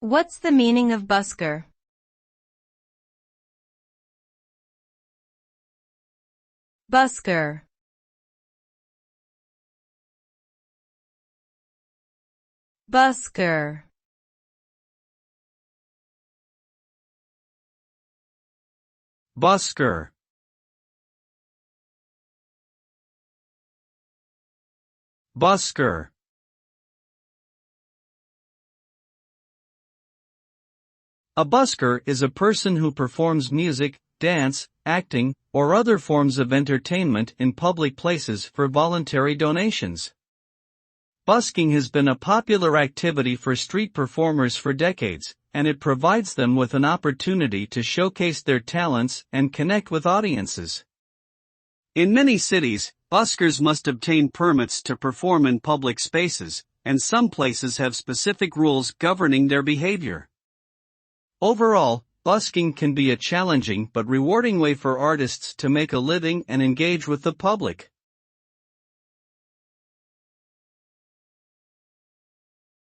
What's the meaning of busker? Busker. Busker. Busker. Busker. A busker is a person who performs music, dance, acting, or other forms of entertainment in public places for voluntary donations. Busking has been a popular activity for street performers for decades, and it provides them with an opportunity to showcase their talents and connect with audiences. In many cities, buskers must obtain permits to perform in public spaces, and some places have specific rules governing their behavior. Overall, busking can be a challenging but rewarding way for artists to make a living and engage with the public.